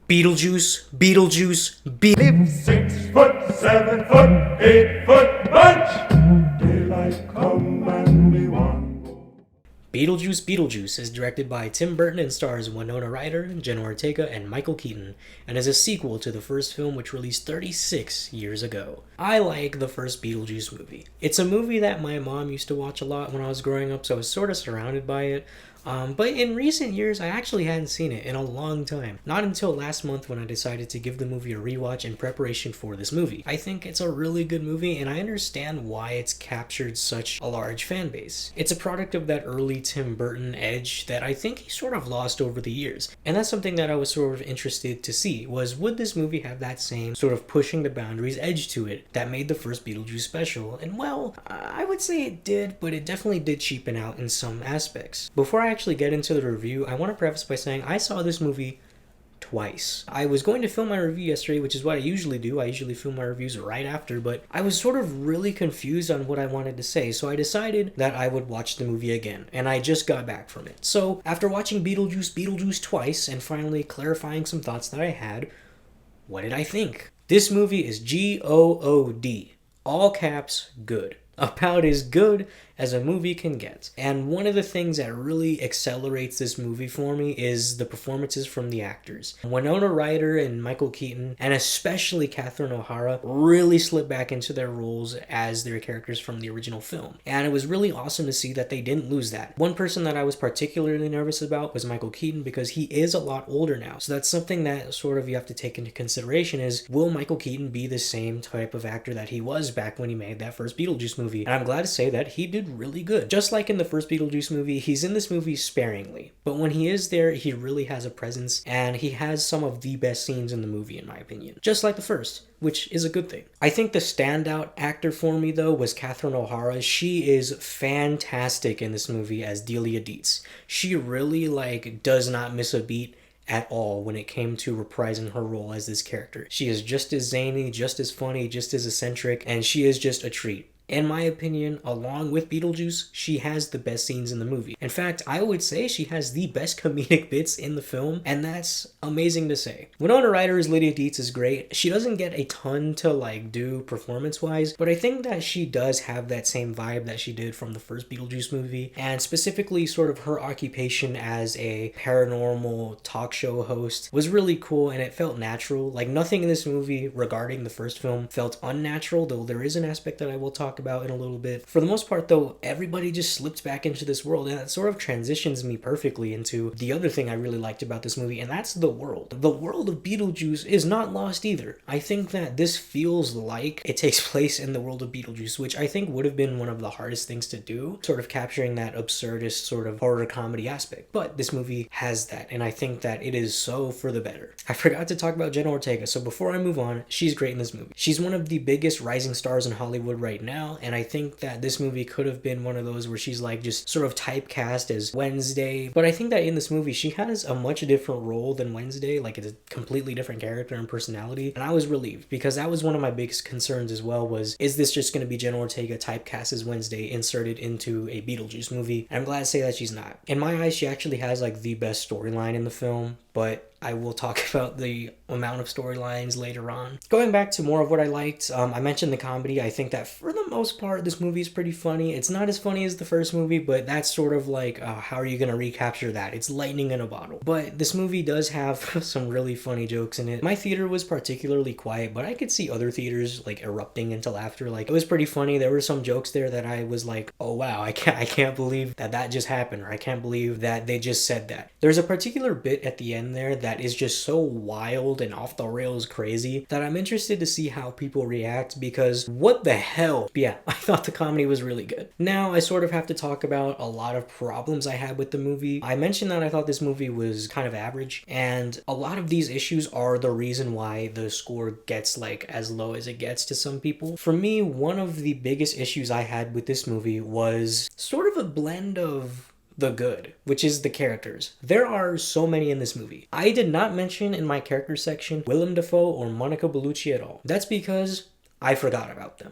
Beetlejuice, Beetlejuice, Live 6 foot, 7 foot, 8 foot bunch. Daylight come and we want. Beetlejuice Beetlejuice is directed by Tim Burton and stars Winona Ryder, Jenna Ortega, and Michael Keaton, and is a sequel to the first film, which released 36 years ago. I like the first Beetlejuice movie. It's a movie that my mom used to watch a lot when I was growing up, so I was sort of surrounded by it. But in recent years, I actually hadn't seen it in a long time. Not until last month when I decided to give the movie a rewatch in preparation for this movie. I think it's a really good movie, and I understand why it's captured such a large fan base. It's a product of that early Tim Burton edge that I think he sort of lost over the years. And that's something that I was sort of interested to see, was would this movie have that same sort of pushing the boundaries edge to it that made the first Beetlejuice special? And well, I would say it did, but it definitely did cheapen out in some aspects. Before I actually get into the review, I want to preface by saying I saw this movie twice. I was going to film my review yesterday, which is what I usually do. I usually film my reviews right after, but I was sort of really confused on what I wanted to say, so I decided that I would watch the movie again, and I just got back from it. So, after watching Beetlejuice Beetlejuice twice, and finally clarifying some thoughts that I had, what did I think? This movie is G-O-O-D. All caps, good. About as good as a movie can get. And one of the things that really accelerates this movie for me is the performances from the actors. Winona Ryder and Michael Keaton, and especially Catherine O'Hara, really slipped back into their roles as their characters from the original film. And it was really awesome to see that they didn't lose that. One person that I was particularly nervous about was Michael Keaton, because he is a lot older now. So that's something that sort of you have to take into consideration is, will Michael Keaton be the same type of actor that he was back when he made that first Beetlejuice movie? And I'm glad to say that he did really good. Just like in the first Beetlejuice movie, he's in this movie sparingly, but when he is there, he really has a presence, and he has some of the best scenes in the movie, in my opinion. Just like the first, which is a good thing. I think the standout actor for me, though, was Catherine O'Hara. She is fantastic in this movie as Delia Dietz. She really, does not miss a beat at all when it came to reprising her role as this character. She is just as zany, just as funny, just as eccentric, and she is just a treat. In my opinion, along with Beetlejuice, she has the best scenes in the movie. In fact, I would say she has the best comedic bits in the film, and that's amazing to say. Winona Ryder's Lydia Dietz is great. She doesn't get a ton to do performance-wise, but I think that she does have that same vibe that she did from the first Beetlejuice movie, and specifically sort of her occupation as a paranormal talk show host was really cool, and it felt natural. Nothing in this movie regarding the first film felt unnatural, though there is an aspect that I will talk about in a little bit. For the most part, though, everybody just slipped back into this world, and that sort of transitions me perfectly into the other thing I really liked about this movie, and that's the world. The world of Beetlejuice is not lost either. I think that this feels like it takes place in the world of Beetlejuice, which I think would have been one of the hardest things to do, sort of capturing that absurdist sort of horror comedy aspect. But this movie has that, and I think that it is so for the better. I forgot to talk about Jenna Ortega, so before I move on, she's great in this movie. She's one of the biggest rising stars in Hollywood right now, and I think that this movie could have been one of those where she's just sort of typecast as Wednesday, but I think that in this movie she has a much different role than Wednesday. It's a completely different character and personality, and I was relieved, because that was one of my biggest concerns as well, was, is this just going to be Jenna Ortega typecast as Wednesday inserted into a Beetlejuice movie? And I'm glad to say that she's not. In my eyes, she actually has the best storyline in the film, but I will talk about the amount of storylines later on. Going back to more of what I liked, I mentioned the comedy. I think that for the most part, this movie is pretty funny. It's not as funny as the first movie, but that's sort of how are you going to recapture that? It's lightning in a bottle. But this movie does have some really funny jokes in it. My theater was particularly quiet, but I could see other theaters erupting into laughter. It was pretty funny. There were some jokes there that I was oh wow, I can't believe that just happened, or I can't believe that they just said that. There's a particular bit at the end there that is just so wild and off the rails crazy that I'm interested to see how people react, because what the hell? But yeah, I thought the comedy was really good. Now I sort of have to talk about a lot of problems I had with the movie. I mentioned that I thought this movie was kind of average, and a lot of these issues are the reason why the score gets as low as it gets to some people. For me, one of the biggest issues I had with this movie was sort of a blend of the good, which is the characters. There are so many in this movie. I did not mention in my character section Willem Dafoe or Monica Bellucci at all. That's because I forgot about them.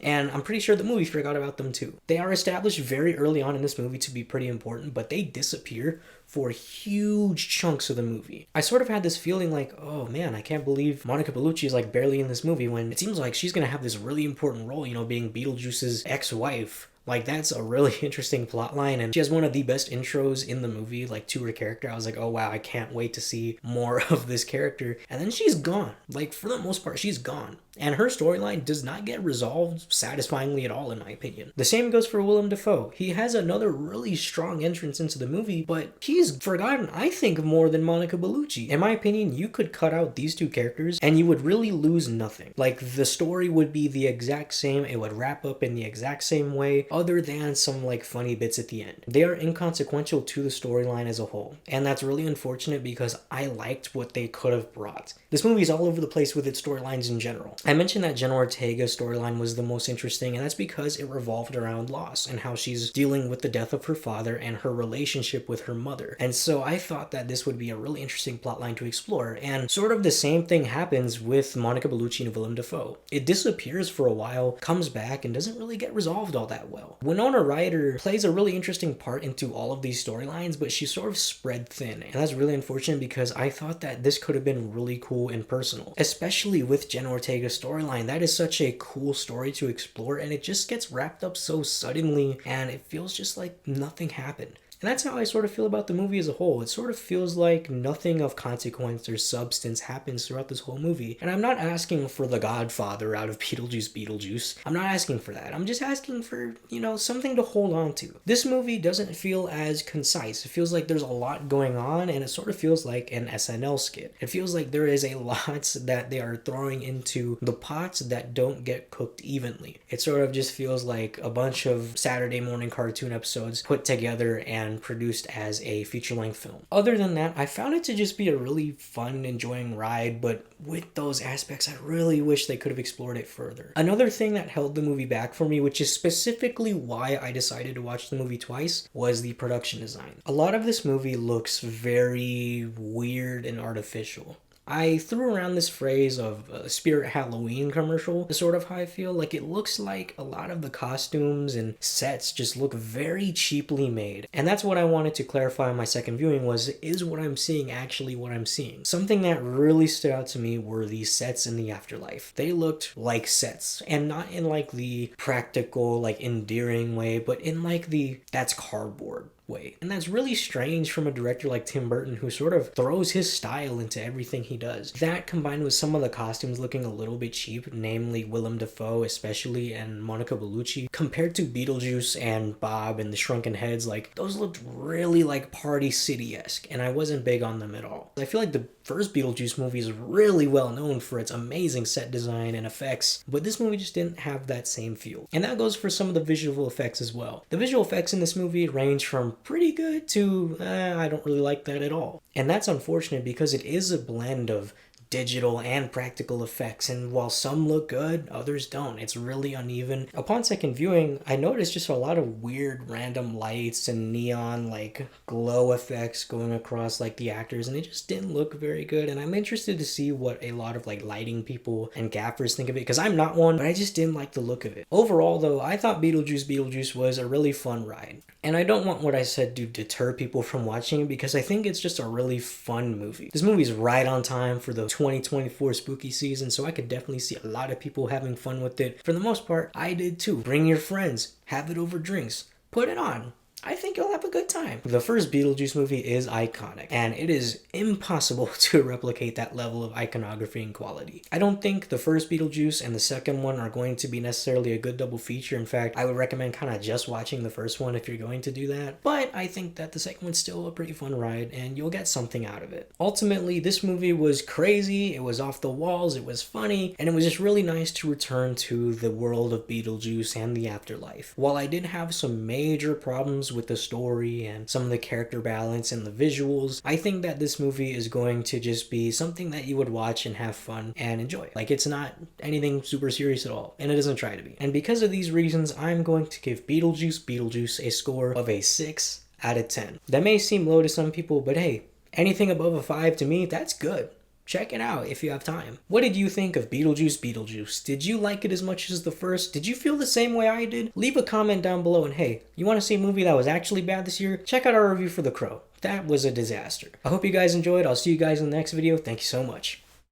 and I'm pretty sure the movie forgot about them too. They are established very early on in this movie to be pretty important, but they disappear for huge chunks of the movie. I sort of had this feeling like, oh man, I can't believe Monica Bellucci is like barely in this movie when it seems like she's gonna have this really important role, you know, being Beetlejuice's ex-wife. Like, that's a really interesting plot line, and she has one of the best intros in the movie, like, to her character. I was like, oh wow, I can't wait to see more of this character. And then she's gone. Like, for the most part, she's gone. And her storyline does not get resolved satisfyingly at all, in my opinion. The same goes for Willem Dafoe. He has another really strong entrance into the movie, but he's forgotten, I think, more than Monica Bellucci. In my opinion, you could cut out these two characters, and you would really lose nothing. Like, the story would be the exact same, it would wrap up in the exact same way, other than some, like, funny bits at the end. They are inconsequential to the storyline as a whole, and that's really unfortunate because I liked what they could have brought. This movie is all over the place with its storylines in general. I mentioned that Jenna Ortega's storyline was the most interesting, and that's because it revolved around loss and how she's dealing with the death of her father and her relationship with her mother. And so I thought that this would be a really interesting plotline to explore, and sort of the same thing happens with Monica Bellucci and Willem Dafoe. It disappears for a while, comes back, and doesn't really get resolved all that well. Winona Ryder plays a really interesting part into all of these storylines, but she's sort of spread thin, and that's really unfortunate because I thought that this could have been really cool and personal, especially with Jenna Ortega's storyline. That is such a cool story to explore, and it just gets wrapped up so suddenly, and it feels just like nothing happened. And that's how I sort of feel about the movie as a whole. It sort of feels like nothing of consequence or substance happens throughout this whole movie. And I'm not asking for the Godfather out of Beetlejuice Beetlejuice. I'm not asking for that. I'm just asking for, you know, something to hold on to. This movie doesn't feel as concise. It feels like there's a lot going on, and it sort of feels like an SNL skit. It feels like there is a lot that they are throwing into the pots that don't get cooked evenly. It sort of just feels like a bunch of Saturday morning cartoon episodes put together and produced as a feature-length film. Other than that, I found it to just be a really fun, enjoying ride, but with those aspects, I really wish they could have explored it further. Another thing that held the movie back for me, which is specifically why I decided to watch the movie twice, was the production design. A lot of this movie looks very weird and artificial. I threw around this phrase of a Spirit Halloween commercial is sort of how I feel. Like, it looks like a lot of the costumes and sets just look very cheaply made. And that's what I wanted to clarify on my second viewing was, is what I'm seeing actually what I'm seeing? Something that really stood out to me were the sets in the afterlife. They looked like sets, and not in like the practical, like endearing way, but in like the that's cardboard way. And that's really strange from a director like Tim Burton, who sort of throws his style into everything he does. That combined with some of the costumes looking a little bit cheap, namely Willem Dafoe especially and Monica Bellucci, compared to Beetlejuice and Bob and the Shrunken Heads, like those looked really like Party City-esque, and I wasn't big on them at all. I feel like the first Beetlejuice movie is really well known for its amazing set design and effects, but this movie just didn't have that same feel. And that goes for some of the visual effects as well. The visual effects in this movie range from pretty good to, I don't really like that at all. And that's unfortunate because it is a blend of digital and practical effects, and while some look good, others don't. It's really uneven. Upon second viewing, I noticed just a lot of weird random lights and neon like glow effects going across like the actors, and it just didn't look very good. And I'm interested to see what a lot of like lighting people and gaffers think of it, because I'm not one, but I just didn't like the look of it. Overall though, I thought Beetlejuice Beetlejuice was a really fun ride. And I don't want what I said to deter people from watching it, because I think it's just a really fun movie. This movie is right on time for the 2024 spooky season, so I could definitely see a lot of people having fun with it. For the most part, I did too. Bring your friends, have it over drinks, put it on. I think you'll have a good time. The first Beetlejuice movie is iconic, and it is impossible to replicate that level of iconography and quality. I don't think the first Beetlejuice and the second one are going to be necessarily a good double feature. In fact, I would recommend kind of just watching the first one if you're going to do that. But I think that the second one's still a pretty fun ride, and you'll get something out of it. Ultimately, this movie was crazy, it was off the walls, it was funny, and it was just really nice to return to the world of Beetlejuice and the afterlife. While I did have some major problems with the story and some of the character balance and the visuals, I think that this movie is going to just be something that you would watch and have fun and enjoy. Like, it's not anything super serious at all, and it doesn't try to be. And because of these reasons, I'm going to give Beetlejuice Beetlejuice a score of a 6 out of 10. That may seem low to some people, but hey, anything above a 5 to me, that's good. check it out if you have time. What did you think of Beetlejuice Beetlejuice? Did you like it as much as the first? Did you feel the same way I did? Leave a comment down below, and hey, you want to see a movie that was actually bad this year? Check out our review for The Crow. That was a disaster. I hope you guys enjoyed. I'll see you guys in the next video. Thank you so much.